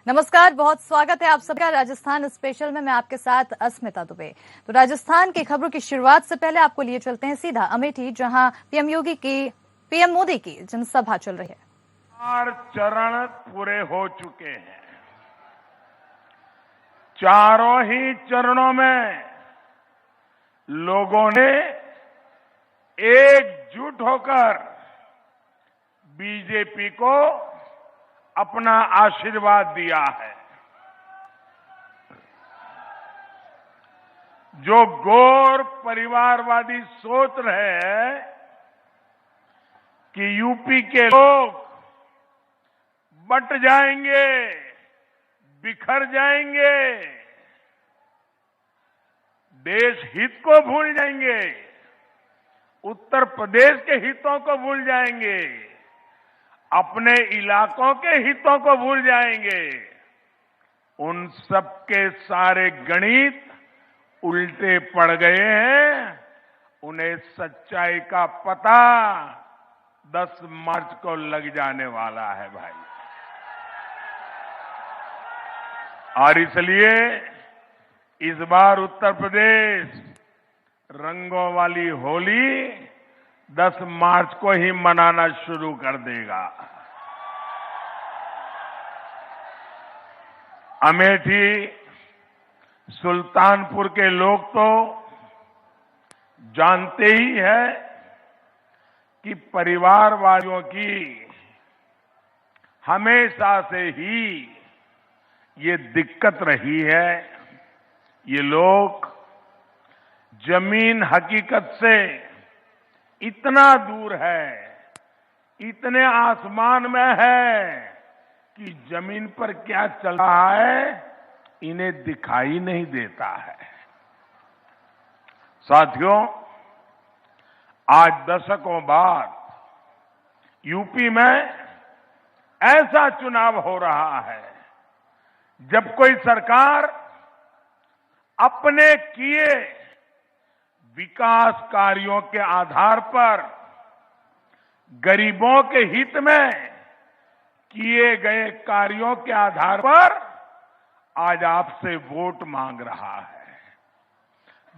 नमस्कार, बहुत स्वागत है आप सबका राजस्थान स्पेशल में। मैं आपके साथ अस्मिता दुबे। तो राजस्थान की खबरों की शुरुआत से पहले आपको लिए चलते हैं सीधा अमेठी, जहां पीएम मोदी की जनसभा चल रही है। 4 चरण पूरे हो चुके हैं। चारों ही चरणों में लोगों ने एकजुट होकर बीजेपी को अपना आशीर्वाद दिया है। जो गौर परिवारवादी सोच रहे हैं कि यूपी के लोग बट जाएंगे, बिखर जाएंगे, देश हित को भूल जाएंगे, उत्तर प्रदेश के हितों को भूल जाएंगे, अपने इलाकों के हितों को भूल जाएंगे, उन सबके सारे गणित उल्टे पड़ गए हैं। उन्हें सच्चाई का पता 10 मार्च को लग जाने वाला है भाई। और इसलिए इस बार उत्तर प्रदेश रंगों वाली होली 10 मार्च को ही मनाना शुरू कर देगा। अमेठी, सुल्तानपुर के लोग तो जानते ही है कि परिवारवादियों की हमेशा से ही ये दिक्कत रही है। ये लोग जमीन हकीकत से इतना दूर है, इतने आसमान में है कि जमीन पर क्या चल रहा है इन्हें दिखाई नहीं देता है। साथियों, आज दशकों बाद यूपी में ऐसा चुनाव हो रहा है जब कोई सरकार अपने किए विकास कार्यों के आधार पर गरीबों के हित में किए गए कार्यों के आधार पर आज आपसे वोट मांग रहा है।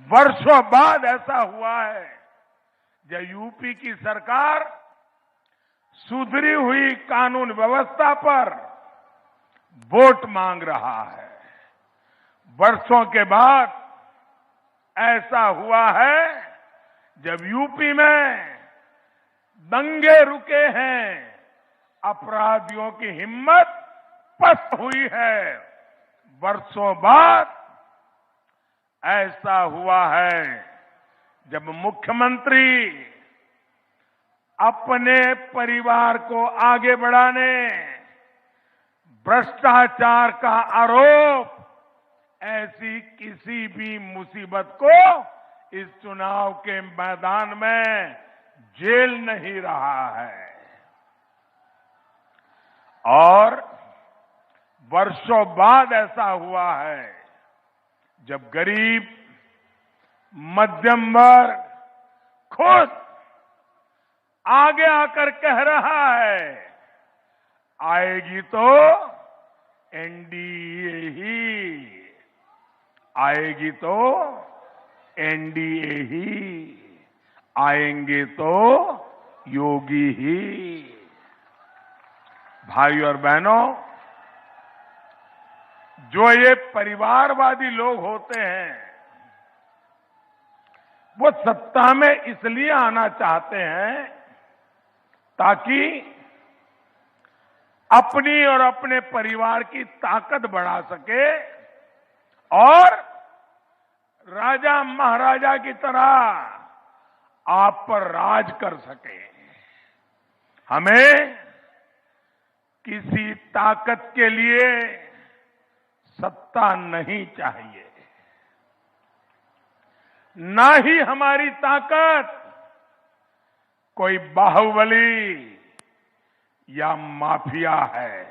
वर्षों बाद ऐसा हुआ है जब यूपी की सरकार सुधरी हुई कानून व्यवस्था पर वोट मांग रहा है। वर्षों के बाद ऐसा हुआ है जब यूपी में दंगे रुके हैं, अपराधियों की हिम्मत पस्त हुई है। वर्षों बाद ऐसा हुआ है जब मुख्यमंत्री अपने परिवार को आगे बढ़ाने भ्रष्टाचार का आरोप ऐसी किसी भी मुसीबत को इस चुनाव के मैदान में झेल नहीं रहा है। और वर्षों बाद ऐसा हुआ है जब गरीब मध्यम वर्ग खुद आगे आकर कह रहा है आएगी तो एनडीए ही, आएगी तो एनडीए ही, आएंगे तो योगी ही। भाई और बहनों, जो ये परिवारवादी लोग होते हैं वो सत्ता में इसलिए आना चाहते हैं ताकि अपनी और अपने परिवार की ताकत बढ़ा सके और राजा महाराजा की तरह आप पर राज कर सके। हमें किसी ताकत के लिए सत्ता नहीं चाहिए, ना ही हमारी ताकत कोई बाहुबली या माफिया है।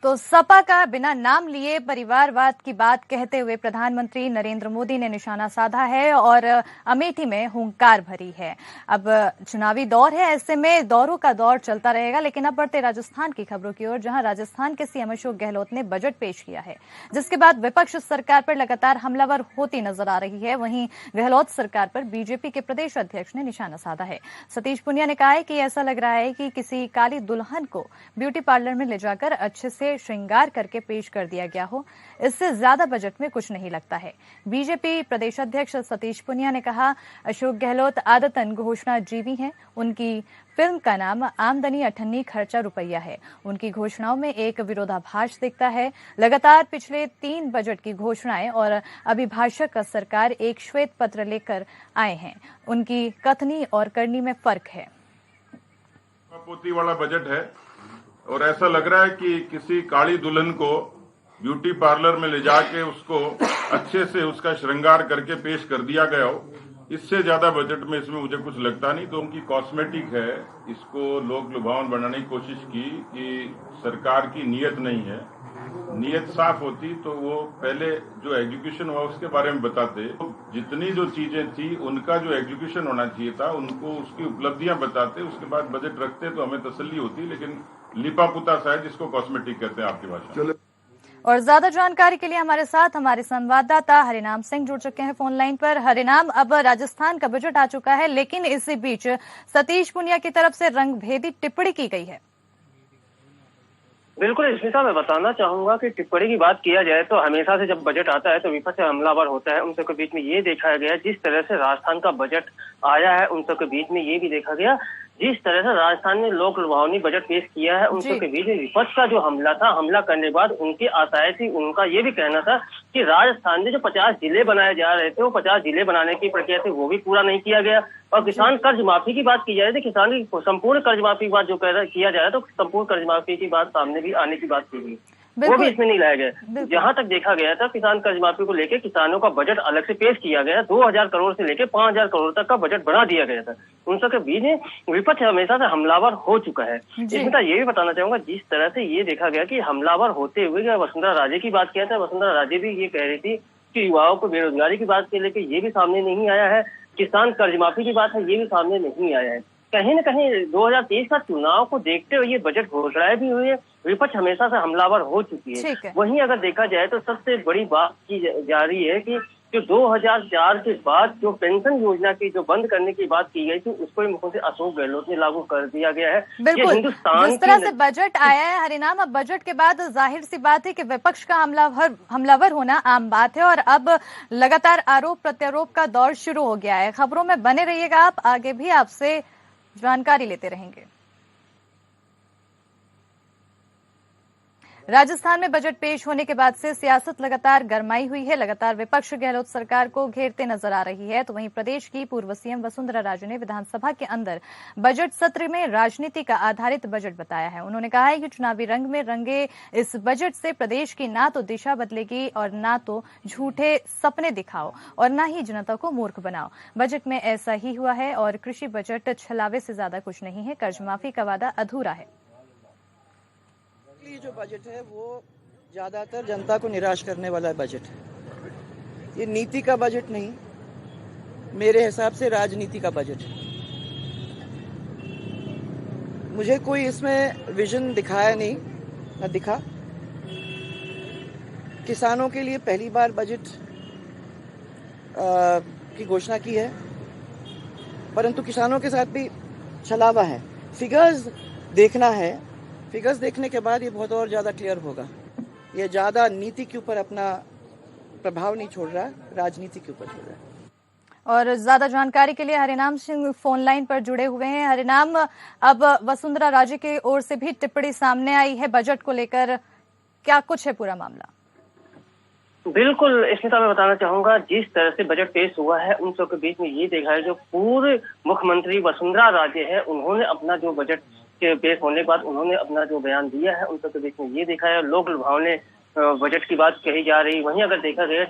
तो सपा का बिना नाम लिए परिवारवाद की बात कहते हुए प्रधानमंत्री नरेंद्र मोदी ने निशाना साधा है और अमेठी में हुंकार भरी है। अब चुनावी दौर है, ऐसे में दौरों का दौर चलता रहेगा। लेकिन अब बढ़ते राजस्थान की खबरों की ओर, जहां राजस्थान के सीएम अशोक गहलोत ने बजट पेश किया है, जिसके बाद विपक्ष सरकार पर लगातार हमलावर होती नजर आ रही है। वहीं गहलोत सरकार पर बीजेपी के प्रदेश अध्यक्ष ने निशाना साधा है। सतीश पुनिया ने कहा है कि ऐसा लग रहा है कि किसी काली दुल्हन को ब्यूटी पार्लर में ले जाकर अच्छे से श्रृंगार करके पेश कर दिया गया हो। इससे ज्यादा बजट में कुछ नहीं लगता है। बीजेपी प्रदेश अध्यक्ष सतीश पुनिया ने कहा, अशोक गहलोत आदतन घोषणाजीवी हैं। उनकी फिल्म का नाम आमदनी अठन्नी खर्चा रुपया है। उनकी घोषणाओं में एक विरोधाभास दिखता है। लगातार पिछले 3 बजट की घोषणाएं और अभिभाषक का सरकार एक श्वेत पत्र लेकर आए हैं। उनकी कथनी और करनी में फर्क है। पोती वाला बजट है और ऐसा लग रहा है कि किसी काली दुल्हन को ब्यूटी पार्लर में ले जाके उसको अच्छे से उसका श्रृंगार करके पेश कर दिया गया हो। इससे ज्यादा बजट में इसमें मुझे कुछ लगता नहीं। तो उनकी कॉस्मेटिक है, इसको लोक लुभावन बनाने की कोशिश की कि सरकार की नीयत नहीं है। नीयत साफ होती तो वो पहले जो एग्जीक्यूशन हुआ उसके बारे में बताते। तो जितनी जो चीजें थी उनका जो एग्जीक्यूशन होना चाहिए था उनको उसकी उपलब्धियां बताते, उसके बाद बजट रखते तो हमें तसल्ली होती। लेकिन लिपापुता सा है जिसको कॉस्मेटिक कहते हैं आपकी भाषा। और ज्यादा जानकारी के लिए हमारे साथ हमारे संवाददाता हरिनाम सिंह जुड़ चुके हैं फोन लाइन पर। हरिनाम, अब राजस्थान का बजट आ चुका है, लेकिन इसी बीच सतीश पुनिया की तरफ से रंगभेदी टिप्पणी की गई है। बिल्कुल स्मिता, मैं बताना चाहूंगा कि टिप्पणी की बात किया जाए तो हमेशा से जब बजट आता है तो विपक्ष हमलावर होता है। उन सबके बीच में ये देखा गया, जिस तरह से राजस्थान का बजट आया है उन सबके बीच में ये भी देखा गया, जिस तरह से राजस्थान ने लोक लुभावनी बजट पेश किया है उन सबके बीच में विपक्ष का जो हमला था, हमला करने के बाद उनकी आशाएं थी, उनका ये भी कहना था कि राजस्थान में जो 50 जिले बनाए जा रहे थे वो 50 जिले बनाने की प्रक्रिया थी वो भी पूरा नहीं किया गया। और किसान कर्ज माफी की बात की जा रही थी, किसान की संपूर्ण कर्ज माफी की बात जो किया जा रहा है तो संपूर्ण कर्ज माफी की बात सामने भी आने की बात की गई, वो भी इसमें नहीं लाया गया। जहां तक देखा गया था किसान कर्ज माफी को लेकर किसानों का बजट अलग से पेश किया गया। 2000 करोड़ से लेकर 5000 करोड़ तक का बजट बढ़ा दिया गया था। उन सबके बीच में विपक्ष हमेशा से हमलावर हो चुका है। इसमें तो ये भी बताना चाहूंगा, जिस तरह से ये देखा गया कि हमलावर होते हुए वसुंधरा राजे की बात किया था, वसुंधरा राजे भी ये कह रही थी कि युवाओं को बेरोजगारी की बात के लेकर ये भी सामने नहीं आया है। किसान कर्ज माफी की बात है, ये भी सामने नहीं आया है। कहीं न कहीं 2023 का चुनाव को देखते हुए ये बजट घोषणाएं भी हुई है। विपक्ष हमेशा से हमलावर हो चुकी है। वहीं अगर देखा जाए तो सबसे बड़ी बात की जा रही है कि जो 2004 के बाद जो पेंशन योजना की जो बंद करने की बात की गई थी उसको ही मुख्यमंत्री अशोक गहलोत ने लागू कर दिया गया है। बिल्कुल, हिंदुस्तान जिस तरह से बजट आया है हरिनाम, अब बजट के बाद जाहिर सी बात है कि विपक्ष का हमलावर होना आम बात है और अब लगातार आरोप प्रत्यारोप का दौर शुरू हो गया है। खबरों में बने रहिएगा आप, आगे भी आपसे जानकारी लेते रहेंगे। राजस्थान में बजट पेश होने के बाद से सियासत लगातार गरमाई हुई है। लगातार विपक्ष गहलोत सरकार को घेरते नजर आ रही है। तो वहीं प्रदेश की पूर्व सीएम वसुंधरा राजे ने विधानसभा के अंदर बजट सत्र में राजनीति का आधारित बजट बताया है। उन्होंने कहा है कि चुनावी रंग में रंगे इस बजट से प्रदेश की ना तो दिशा बदलेगी और ना तो झूठे सपने दिखाओ और ना ही जनता को मूर्ख बनाओ। बजट में ऐसा ही हुआ है और कृषि बजट छलावे से ज्यादा कुछ नहीं है। कर्ज माफी का वादा अधूरा है। ये जो बजट है वो ज्यादातर जनता को निराश करने वाला बजट है। ये नीति का बजट नहीं, मेरे हिसाब से राजनीति का बजट है। मुझे कोई इसमें विजन दिखाया नहीं, न दिखा। किसानों के लिए पहली बार बजट की घोषणा की है, परंतु किसानों के साथ भी छलावा है। फिगर्स देखना है, फिगर्स देखने के बाद ये बहुत और ज्यादा क्लियर होगा। ये ज्यादा नीति के ऊपर अपना प्रभाव नहीं छोड़ रहा, राजनीति के ऊपर छोड़ रहा है। और ज्यादा जानकारी के लिए हरिनाम सिंह फोन लाइन पर जुड़े हुए हैं। हरिनाम, अब वसुंधरा राजे की ओर से भी टिप्पणी सामने आई है बजट को लेकर, क्या कुछ है पूरा मामला? बिल्कुल स्मिता, मैं बताना चाहूंगा, जिस तरह से बजट पेश हुआ है उन सबके बीच में ये देखा है जो पूर्व मुख्यमंत्री वसुंधरा राजे है, उन्होंने अपना जो बजट के पेश होने के बाद उन्होंने अपना जो बयान दिया है उन सबके बीच में ये देखा है लोक लुभावने बजट की बात कही जा रही। वहीं अगर देखा गया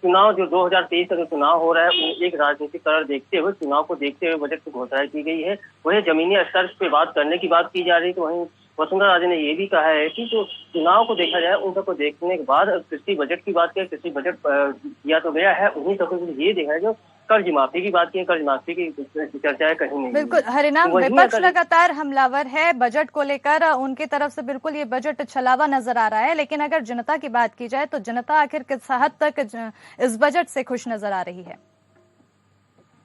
चुनाव जो 2023 का जो चुनाव हो रहा है एक राजनीतिक कलर देखते हुए, चुनाव को देखते हुए बजट की घोषणा की गई है। वहीं जमीनी स्तर पे बात करने की बात की जा रही है। तो वहीं वसुंधरा राजे ने ये भी कहा है कि जो चुनाव को देखा जाए उन सबको देखने के बाद कृषि बजट की बात करें, कृषि बजट किया तो गया है, उन्हीं सबको ये देखा है जो कर्ज माफी की बात की, कर्ज माफी की चर्चा है कहीं नहीं। बिल्कुल हरिनाम, विपक्ष लगातार हमलावर है बजट को लेकर, उनकी तरफ से बिल्कुल ये बजट छलावा नजर आ रहा है, लेकिन अगर जनता की बात की जाए तो जनता आखिर किस हद तक इस बजट से खुश नजर आ रही है?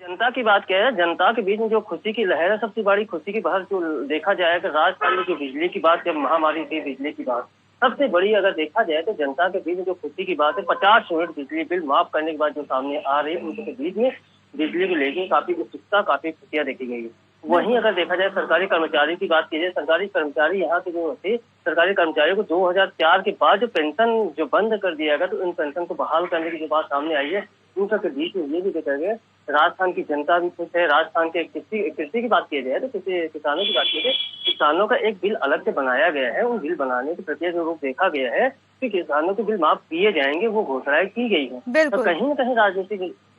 जनता की बात क्या है, जनता के बीच में जो खुशी की लहर है, सबसे बड़ी खुशी की बात जो देखा जाए कि राजस्थान में जो बिजली की बात, जब महामारी थी बिजली की बात सबसे बड़ी अगर देखा जाए तो जनता के बीच में जो खुशी की बात है, 50 यूनिट बिजली बिल माफ करने के बाद जो सामने आ रही है, उनके बीच में बिजली को लेकर काफी उत्सुकता, काफी खुशियां देखी गई है। वहीं अगर देखा जाए सरकारी कर्मचारी की बात की जाए, सरकारी कर्मचारी यहाँ के जो थे, सरकारी कर्मचारियों को 2004 के बाद जो पेंशन जो बंद कर दिया गया, तो इन पेंशन को बहाल करने की जो बात सामने आई है, उन सबके बीच में ये भी देखा गया राजस्थान की जनता भी खुश है। राजस्थान के कृषि की बात की जाए तो किसानों की बात की जाए, किसानों का एक बिल अलग से बनाया गया है। उन बिल बनाने के प्रक्रिया जो रूप देखा गया है कि किसानों के बिल माफ किए जाएंगे, वो घोषणाएं की गई है। तो कहीं न कहीं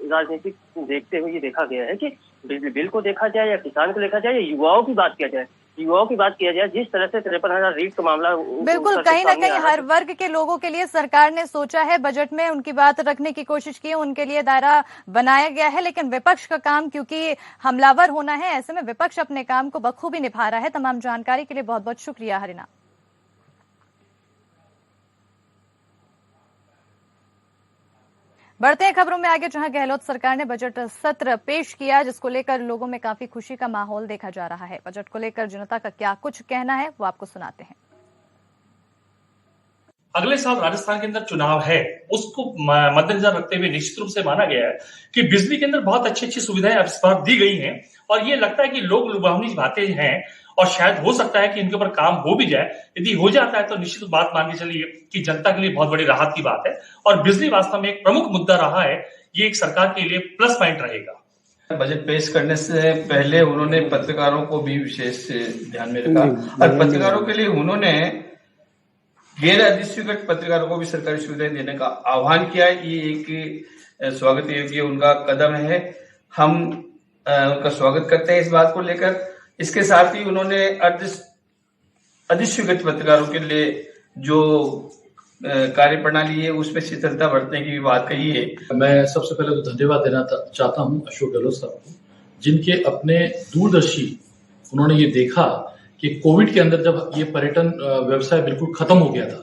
राजनीतिक देखते हुए ये देखा गया है कि बिल को देखा जाए या किसान को देखा जाए या युवाओं की बात किया जाए, जिस तरह से 53,000 रीट का मामला, बिल्कुल कहीं ना कहीं हर वर्ग के लोगों के लिए सरकार ने सोचा है, बजट में उनकी बात रखने की कोशिश की, उनके लिए दायरा बनाया गया है। लेकिन विपक्ष का काम क्योंकि हमलावर होना है, ऐसे में विपक्ष अपने काम को बखूबी निभा रहा है। तमाम जानकारी के लिए बहुत बहुत शुक्रिया हरिना। बढ़ते हैं खबरों में आगे, जहां गहलोत सरकार ने बजट सत्र पेश किया, जिसको लेकर लोगों में काफी खुशी का माहौल देखा जा रहा है। बजट को लेकर जनता का क्या कुछ कहना है वो आपको सुनाते हैं। अगले साल राजस्थान के अंदर चुनाव है, उसको मद्देनजर रखते हुए निश्चित रूप से माना गया है कि बिजली के अंदर बहुत अच्छी अच्छी सुविधाएं अब इस बार दी गई हैं और ये लगता है कि लोग लुभावनी बातें हैं और शायद हो सकता है कि इनके ऊपर काम हो भी जाए। यदि हो जाता है तो निश्चित बात मान के चलिए कि जनता के लिए बहुत बड़ी राहत की बात है और बिजली वास्तव में एक प्रमुख मुद्दा रहा है, ये एक सरकार के लिए प्लस पॉइंट रहेगा। बजट पेश करने से पहले उन्होंने पत्रकारों को भी विशेष ध्यान में रखा और पत्रकारों के लिए उन्होंने गैर अधिसूचित पत्रकारों को भी सरकारी सुविधाएं देने का आह्वान किया। ये एक स्वागत योग्य उनका कदम है, हम उनका स्वागत करते हैं इस बात को लेकर। इसके साथ ही उन्होंने अधिसूचित पत्रकारों के लिए जो कार्य प्रणाली है उसमें शिथिलता बरतने की भी बात कही है। मैं सबसे पहले तो धन्यवाद देना चाहता हूं अशोक गहलोत साहब को, जिनके अपने दूरदर्शी उन्होंने ये देखा कि कोविड के अंदर जब ये पर्यटन व्यवसाय बिल्कुल खत्म हो गया था,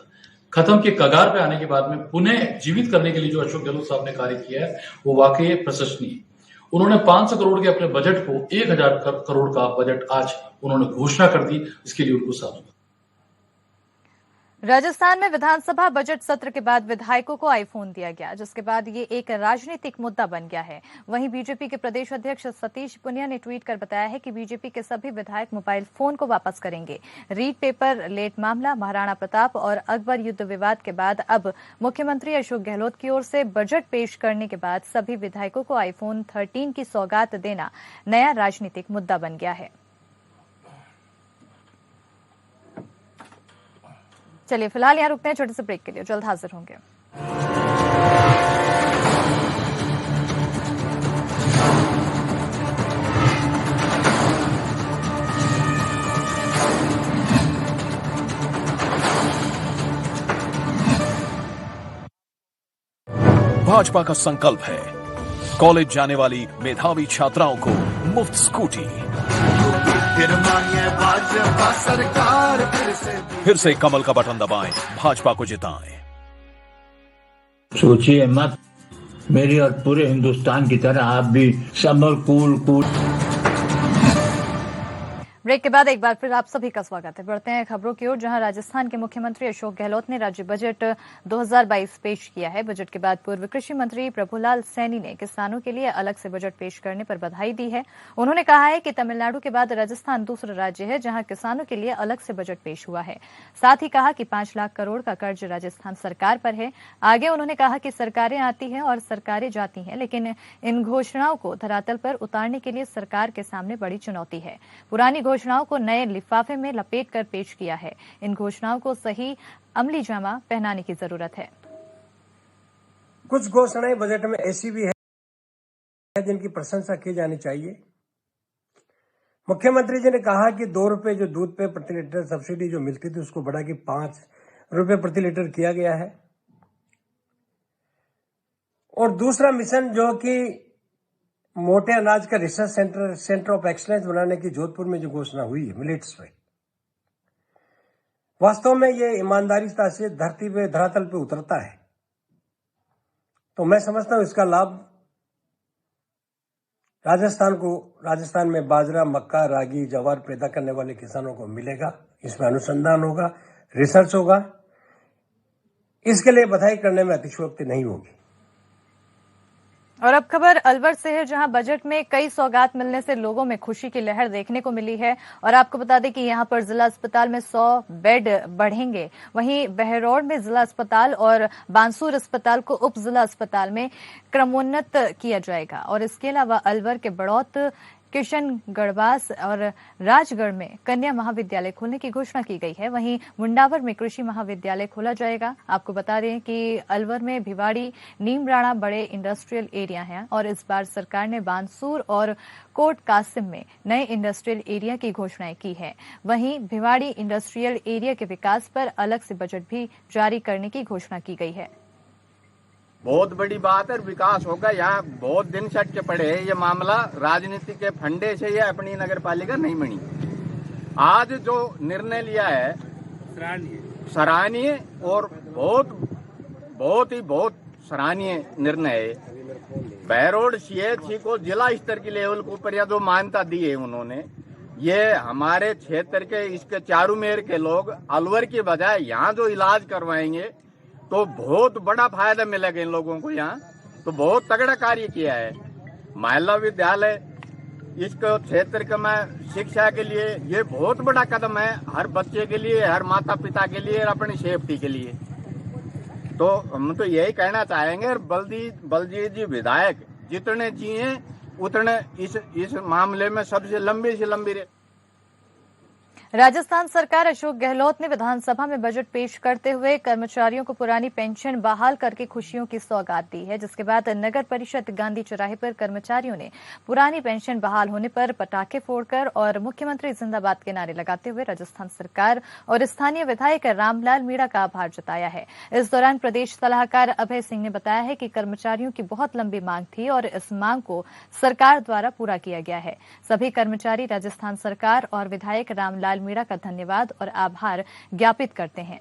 खत्म के कगार पे आने के बाद में पुनः जीवित करने के लिए जो अशोक गहलोत साहब ने कार्य किया है वो वाकई प्रशंसनीय है। उन्होंने 500 करोड़ के अपने बजट को 1000 करोड़ का बजट आज उन्होंने घोषणा कर दी, इसके लिए उनको साधुवाद। राजस्थान में विधानसभा बजट सत्र के बाद विधायकों को आईफोन दिया गया, जिसके बाद ये एक राजनीतिक मुद्दा बन गया है। वहीं बीजेपी के प्रदेश अध्यक्ष सतीश पुनिया ने ट्वीट कर बताया है कि बीजेपी के सभी विधायक मोबाइल फोन को वापस करेंगे। रीट पेपर लेट मामला, महाराणा प्रताप और अकबर युद्ध विवाद के बाद अब मुख्यमंत्री अशोक गहलोत की ओर से बजट पेश करने के बाद सभी विधायकों को आईफोन 13 की सौगात देना नया राजनीतिक मुद्दा बन गया है। चलिए फिलहाल यहाँ रुकते हैं छोटे से ब्रेक के लिए, जल्द हाजिर होंगे। भाजपा का संकल्प है कॉलेज जाने वाली मेधावी छात्राओं को मुफ्त स्कूटी। फिर से कमल का बटन दबाएं, भाजपा को जिताएं। सोचिए मत, मेरी और पूरे हिंदुस्तान की तरह आप भी समर कूल। ब्रेक के बाद एक बार फिर आप सभी का स्वागत है। बढ़ते हैं खबरों की ओर, जहां राजस्थान के मुख्यमंत्री अशोक गहलोत ने राज्य बजट 2022 पेश किया है। बजट के बाद पूर्व कृषि मंत्री प्रभुलाल सैनी ने किसानों के लिए अलग से बजट पेश करने पर बधाई दी है। उन्होंने कहा है कि तमिलनाडु के बाद राजस्थान दूसरा राज्य है जहां किसानों के लिए अलग से बजट पेश हुआ है। साथ ही कहा कि 5 लाख करोड़ का कर्ज राजस्थान सरकार पर है। आगे उन्होंने कहा कि सरकारें आती हैं और सरकारें जाती हैं, लेकिन इन घोषणाओं को धरातल पर उतारने के लिए सरकार के सामने बड़ी चुनौती है। पुरानी घोषणाओं को नए लिफाफे में लपेट कर पेश किया है। इन घोषणाओं को सही अमली जामा पहनाने की जरूरत है। कुछ घोषणाएं बजट में ऐसी भी है जिनकी प्रशंसा की जानी चाहिए। मुख्यमंत्री जी ने कहा कि 2 रुपए जो दूध पे प्रति लीटर सब्सिडी जो मिलती थी उसको बढ़ा के 5 रुपए प्रति लीटर किया गया है। और दूसरा मिशन जो कि मोटे अनाज का रिसर्च सेंटर ऑफ एक्सलेंस बनाने की जोधपुर में जो घोषणा हुई है मिलेट्स पे, वास्तव में ये ईमानदारीता से धरती पे धरातल पे उतरता है। तो मैं समझता हूं इसका लाभ राजस्थान में बाजरा, मक्का, रागी, जवार पैदा करने वाले किसानों को मिलेगा। इसमें अनुसंधान होगा, रिसर्च होगा। इसके लिए बधाई करने में अतिशयोक्ति नहीं होगी। और अब खबर अलवर से है, जहां बजट में कई सौगात मिलने से लोगों में खुशी की लहर देखने को मिली है। और आपको बता दें कि यहां पर जिला अस्पताल में 100 बेड बढ़ेंगे। वहीं बहरौड़ में जिला अस्पताल और बांसुर अस्पताल को उप जिला अस्पताल में क्रमोन्नत किया जाएगा। और इसके अलावा अलवर के बड़ौत, किशनगढ़वास और राजगढ़ में कन्या महाविद्यालय खोलने की घोषणा की गई है। वहीं मुंडावर में कृषि महाविद्यालय खोला जाएगा। आपको बता दें कि अलवर में भिवाड़ी, नीमराणा बड़े इंडस्ट्रियल एरिया हैं और इस बार सरकार ने बांसुर और कोट कासिम में नए इंडस्ट्रियल एरिया की घोषणाएं की है। वहीं भिवाड़ी इंडस्ट्रियल एरिया के विकास पर अलग से बजट भी जारी करने की घोषणा की गई है। बहुत बड़ी बात है, विकास होगा। यहाँ बहुत दिन से अटके पड़े है ये मामला, राजनीति के फंडे से ये अपनी नगर पालिका नहीं बनी। आज जो निर्णय लिया है सराहनीय और बहुत सराहनीय निर्णय है। बहरौड़ CHC को जिला स्तर की लेवल के ऊपर या जो मान्यता दी है उन्होंने, ये हमारे क्षेत्र के इसके चारू मेर के लोग अलवर की बजाय यहाँ जो इलाज करवाएंगे तो बहुत बड़ा फायदा मिलेगा इन लोगों को। यहाँ तो बहुत तगड़ा कार्य किया है। महिला विद्यालय इसको क्षेत्र के में शिक्षा के लिए ये बहुत बड़ा कदम है, हर बच्चे के लिए, हर माता पिता के लिए और अपनी सेफ्टी के लिए। तो हम तो यही कहना चाहेंगे, और बलजीत जी विधायक जितने जिए उतने इस मामले में सबसे लंबी से लंबी। राजस्थान सरकार अशोक गहलोत ने विधानसभा में बजट पेश करते हुए कर्मचारियों को पुरानी पेंशन बहाल करके खुशियों की सौगात दी है, जिसके बाद नगर परिषद गांधी चौराहे पर कर्मचारियों ने पुरानी पेंशन बहाल होने पर पटाखे फोड़कर और मुख्यमंत्री जिंदाबाद के नारे लगाते हुए राजस्थान सरकार और स्थानीय विधायक रामलाल मीणा का आभार जताया है। इस दौरान प्रदेश सलाहकार अभय सिंह ने बताया है कि कर्मचारियों की बहुत लंबी मांग थी और इस मांग को सरकार द्वारा पूरा किया गया है। सभी कर्मचारी राजस्थान सरकार और विधायक रामलाल मीणा का धन्यवाद और आभार ज्ञापित करते हैं।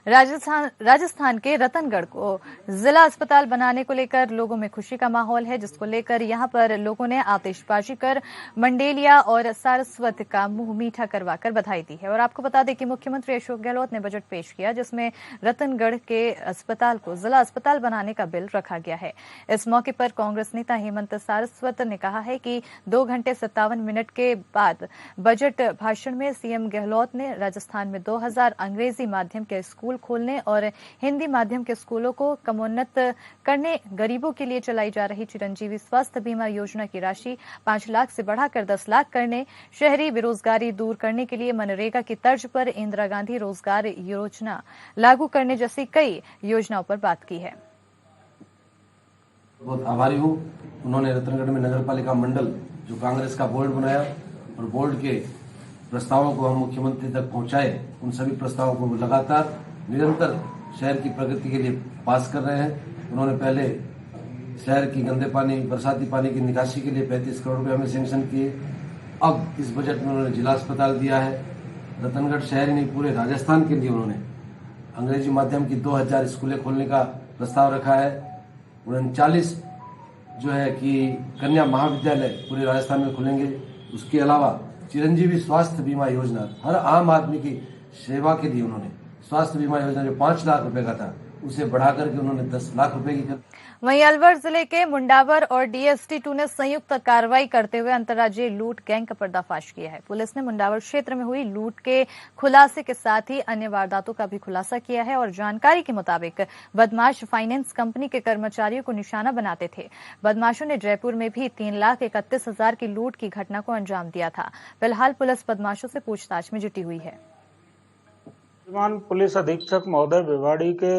राजस्थान के रतनगढ़ को जिला अस्पताल बनाने को लेकर लोगों में खुशी का माहौल है, जिसको लेकर यहां पर लोगों ने आतिशबाजी कर मंडेलिया और सारस्वत का मुंह मीठा करवाकर बधाई दी है। और आपको बता दें कि मुख्यमंत्री अशोक गहलोत ने बजट पेश किया, जिसमें रतनगढ़ के अस्पताल को जिला अस्पताल बनाने का बिल रखा गया है। इस मौके पर कांग्रेस नेता हेमंत सारस्वत ने कहा है कि 2 घंटे 57 मिनट के बाद बजट भाषण में सीएम गहलोत ने राजस्थान में 2000 अंग्रेजी माध्यम के स्कूल खोलने और हिंदी माध्यम के स्कूलों को क्रमोन्नत करने, गरीबों के लिए चलाई जा रही चिरंजीवी स्वास्थ्य बीमा योजना की राशि 5 लाख से बढ़ाकर 10 लाख करने, शहरी बेरोजगारी दूर करने के लिए मनरेगा की तर्ज पर इंदिरा गांधी रोजगार योजना लागू करने जैसी कई योजनाओं पर बात की है। बहुत आभारी हूँ। उन्होंने रतनगढ़ में नगर पालिका मंडल जो कांग्रेस का बोर्ड बनाया और बोर्ड के प्रस्तावों को हम मुख्यमंत्री तक पहुंचाए, उन सभी प्रस्तावों को लगातार निरंतर शहर की प्रगति के लिए पास कर रहे हैं। उन्होंने पहले शहर की गंदे पानी, बरसाती पानी की निकासी के लिए 35 करोड़ रुपए हमें सैंक्शन किए। अब इस बजट में उन्होंने जिला अस्पताल दिया है। रतनगढ़ शहर ही नहीं, पूरे राजस्थान के लिए उन्होंने अंग्रेजी माध्यम की 2000 स्कूलें खोलने का प्रस्ताव रखा है। 39 जो है कि कन्या महाविद्यालय पूरे राजस्थान में खुलेंगे। उसके अलावा चिरंजीवी स्वास्थ्य बीमा योजना, हर आम आदमी की सेवा के लिए उन्होंने स्वास्थ्य बीमा योजना जो 5 लाख रुपए का था उसे बढ़ाकर के उन्होंने 10 लाख रुपए की कर। वहीं अलवर जिले के मुंडावर और DST2 ने संयुक्त कार्रवाई करते हुए अंतर्राज्यीय लूट गैंग का पर्दाफाश किया है। पुलिस ने मुंडावर क्षेत्र में हुई लूट के खुलासे के साथ ही अन्य वारदातों का भी खुलासा किया है और जानकारी के मुताबिक बदमाश फाइनेंस कंपनी के कर्मचारियों को निशाना बनाते थे। बदमाशों ने जयपुर में भी 3,31,000 की लूट की घटना को अंजाम दिया था। फिलहाल पुलिस बदमाशों से पूछताछ में जुटी हुई है। श्रीमान पुलिस अधीक्षक महोदय भिवाड़ी के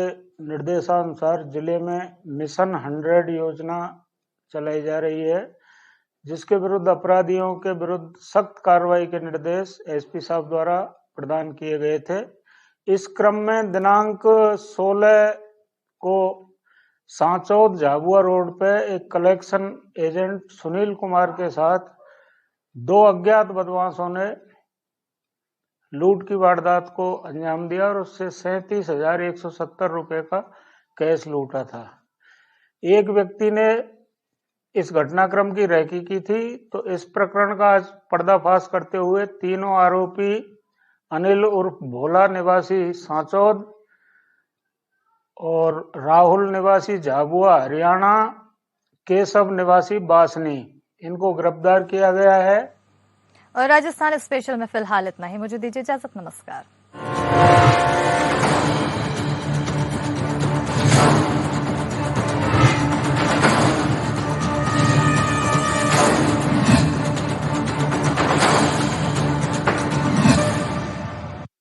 निर्देशानुसार जिले में मिशन 100 योजना चलाई जा रही है, जिसके विरुद्ध अपराधियों के विरुद्ध सख्त कार्रवाई के निर्देश एसपी साहब द्वारा प्रदान किए गए थे। इस क्रम में दिनांक 16 को सांचौद झाबुआ रोड पे एक कलेक्शन एजेंट सुनील कुमार के साथ 2 अज्ञात बदमाशों ने लूट की वारदात को अंजाम दिया और उससे 37,170 रुपए का कैश लूटा था। एक व्यक्ति ने इस घटनाक्रम की रेकी की थी, तो इस प्रकरण का आज पर्दाफाश करते हुए तीनों आरोपी अनिल उर्फ भोला निवासी सांचौद और राहुल निवासी झाबुआ हरियाणा, केशव निवासी बासनी, इनको गिरफ्तार किया गया है। और राजस्थान स्पेशल में फिलहाल इतना ही। मुझे दीजिए इजाजत। नमस्कार।